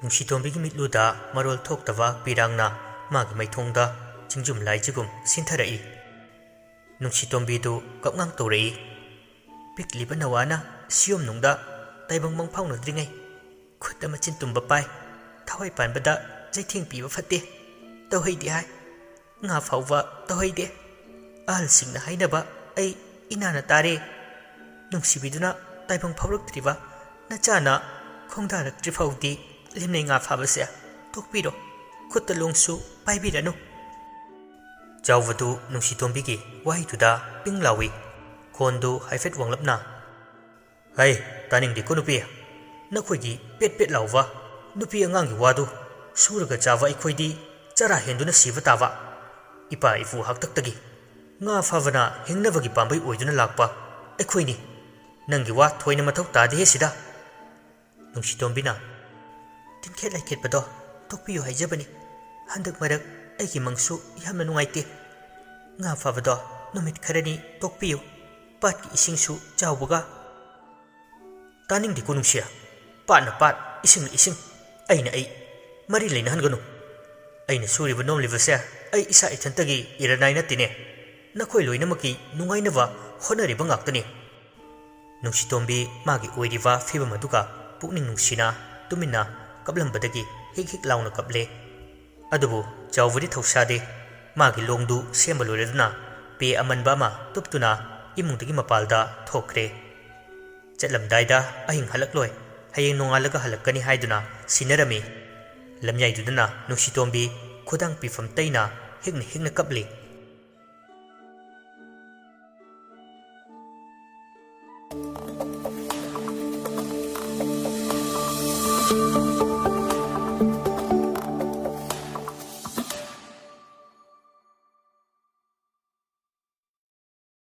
ꯅꯨꯡꯁꯤꯇꯣꯝꯕꯤꯒꯤ ꯃꯤꯠꯂꯨꯗ ꯃꯔꯣꯜ ꯊꯣꯛꯇꯕ ꯄꯤꯔꯥꯡꯅ ꯃꯥꯒꯤ ꯃꯩꯊꯣꯡꯗ ꯆꯤꯡꯖꯨꯝ ꯂꯥꯏꯖꯒꯨꯝ ꯁꯤꯟꯊꯔꯛꯏ꯫ ꯅꯨꯡꯁꯤꯇꯣꯝꯕꯤꯗꯨ ꯀꯞꯉꯥꯡ ꯇꯧꯔꯛꯏ꯫ "ꯄꯤꯛꯂꯤꯕ ꯅꯋꯥꯅ ꯁꯤꯌꯣꯝꯅꯨꯡꯗ ꯇꯥꯏꯕꯪ ꯃꯪꯐꯥꯎꯅꯗ꯭ꯔꯤꯉꯩ ꯈꯨꯠ ꯑꯃ ꯆꯤꯟꯇꯨꯝꯕ ꯄꯥꯏ, ꯊꯋꯥꯏ ꯄꯥꯟꯕꯗ ꯆꯩꯊꯦꯡ ꯄꯤꯕ ꯐꯠꯇꯦ, ꯇꯧꯍꯩꯗꯦ ꯍꯥꯏ꯫ ꯉꯥ ꯐꯥꯎꯕ ꯇꯧꯍꯩꯗꯦ꯫ ꯑꯍꯜꯁꯤꯡꯅ ꯍꯥꯏꯅꯕ ꯑꯩ ꯏꯅꯥꯅ ꯇꯥꯔꯦ꯫ ꯅꯨꯡꯁꯤꯕꯤꯗꯨꯅ ꯇꯥꯏꯕꯪ ꯐꯥꯎꯔꯛꯇ꯭ꯔꯤꯕ ꯅꯆꯥꯅ ꯈꯣꯡꯗꯥꯔꯛꯇ꯭ꯔꯤ ꯐꯥꯎꯗꯤ ꯂꯦꯝꯂꯩ ꯉꯥ ꯐꯥꯕꯁꯦ ꯇꯣꯛꯄꯤꯔꯣ, ꯈꯨꯠꯇ ꯂꯣꯡꯁꯨ ꯄꯥꯏꯕꯤꯔꯅꯨ." ꯆꯥꯎꯕꯗꯨ ꯅꯨꯡꯁꯤꯇꯣꯝꯕꯤꯒꯤ ꯋꯥꯍꯩꯗꯨꯗ ꯄꯤꯡ ꯂꯥꯎꯏ꯫ ꯈꯣꯟꯗꯨ ꯍꯥꯏꯐꯦꯠ ꯋꯥꯡꯂꯞꯅ, "ꯍꯩ, ꯇꯥꯅꯤꯡꯗꯦꯀꯣ ꯅꯨꯄꯤ, ꯅꯈꯣꯏꯒꯤ ꯄꯦꯠ ꯄꯦꯠ ꯂꯥꯎꯕ ꯅꯨꯄꯤ ꯑꯉꯥꯡꯒꯤ ꯋꯥꯗꯨ꯫ ꯁꯨꯔꯒ ꯆꯥꯕ ꯑꯩꯈꯣꯏꯗꯤ ꯆꯔꯥ ꯍꯦꯟꯗꯨꯅ ꯁꯤꯕ ꯇꯥꯕ꯫ ꯏꯄꯥ ꯏꯄꯨ ꯍꯥꯛꯇꯛꯇꯒꯤ ꯉꯥ ꯐꯥꯕꯅ ꯍꯤꯡꯅꯕꯒꯤ ꯄꯥꯝꯕꯩ ꯑꯣꯏꯗꯨꯅ ꯂꯥꯛꯄ ꯑꯩꯈꯣꯏꯅꯤ꯫ ꯅꯪꯒꯤ ꯋꯥ ꯊꯣꯏꯅ ꯃꯊꯧ ꯇꯥꯗꯦꯍꯦ ꯁꯤꯗ." ꯅꯨꯡꯁꯤꯇꯣꯝꯕꯤꯅ, "ꯇꯤꯟꯈꯦꯠ ꯂꯩꯈꯦꯠꯄꯗꯣ ꯇꯣꯛꯄꯤꯌꯨ ꯍꯥꯏꯖꯕꯅꯤ꯫ ꯍꯟꯗꯛ ꯃꯔꯛ ꯑꯩꯒꯤ ꯃꯪꯁꯨ ꯌꯥꯝꯅ ꯅꯨꯡꯉꯥꯏꯇꯦ꯫ ꯉꯥ ꯐꯥꯕꯗꯣ ꯅꯨꯃꯤꯠ ꯈꯔꯅꯤ ꯇꯣꯛꯄꯤꯌꯨ, ꯄꯥꯠꯀꯤ ꯏꯁꯤꯡꯁꯨ ꯆꯥꯎꯕꯒ." "ꯇꯥꯅꯤꯡꯗꯦꯀꯣ ꯅꯨꯡꯁꯤ, ꯄꯥꯠꯅ ꯄꯥꯠ, ꯏꯁꯤꯡꯅ ꯏꯁꯤꯡ, ꯑꯩꯅ ꯑꯩ, ꯃꯔꯤ ꯂꯩꯅꯍꯟꯒꯅꯨ꯫ ꯑꯩꯅ ꯁꯨꯔꯤꯕ ꯅꯣꯝꯂꯤꯕꯁꯦ ꯑꯩ ꯏꯁꯥ ꯏꯊꯟꯇꯒꯤ ꯏꯔꯅꯥꯏ ꯅꯠꯇꯦꯅꯦ, ꯅꯈꯣꯏ ꯂꯣꯏꯅꯃꯛꯀꯤ ꯅꯨꯡꯉꯥꯏꯅꯕ ꯍꯣꯠꯅꯔꯤꯕ ꯉꯥꯛꯇꯅꯤ." ꯅꯨꯡꯁꯤꯇꯣꯝꯕꯤ ꯃꯥꯒꯤ ꯑꯣꯏꯔꯤꯕ ꯐꯤꯕꯝ ꯑꯗꯨꯒ ꯄꯨꯛꯅꯤꯡ ꯅꯨꯡꯁꯤꯅ ꯇꯨꯃꯤꯟꯅ ꯀꯞꯂꯝꯕꯗꯒꯤ ꯍꯤꯛ ꯍꯤꯛ ꯂꯥꯎꯅ ꯀꯞꯂꯦ꯫ ꯑꯗꯨꯕꯨ ꯆꯥꯎꯕꯗꯤ ꯊꯧꯁꯥꯗꯦ꯫ ꯃꯥꯒꯤ ꯂꯣꯡꯗꯨ ꯁꯦꯝꯕ ꯂꯣꯏꯔꯗꯨꯅ ꯄꯦ ꯑꯃꯟꯕ ꯑꯃ ꯇꯨꯞꯇꯨꯅ ꯏꯃꯨꯡꯗꯒꯤ ꯃꯄꯥꯜꯗ ꯊꯣꯛꯈ꯭ꯔꯦ꯫ ꯆꯠꯂꯝꯗꯥꯏꯗ "ꯑꯍꯤꯡ ꯍꯜꯂꯛꯂꯣꯏ, ꯍꯌꯦꯡ ꯅꯣꯡꯉꯥꯜꯂꯒ ꯍꯜꯂꯛꯀꯅꯤ" ꯍꯥꯏꯗꯨꯅ ꯁꯤꯟꯅꯔꯝꯃꯤ꯫ ꯂꯝꯌꯥꯏꯗꯨꯗꯅ ꯅꯨꯡꯁꯤꯇꯣꯝꯕꯤ ꯈꯨꯗꯥꯡ ꯄꯤꯐꯝ ꯇꯩꯅ ꯍꯤꯛꯅ ꯍꯤꯛꯅ ꯀꯞꯂꯤ꯫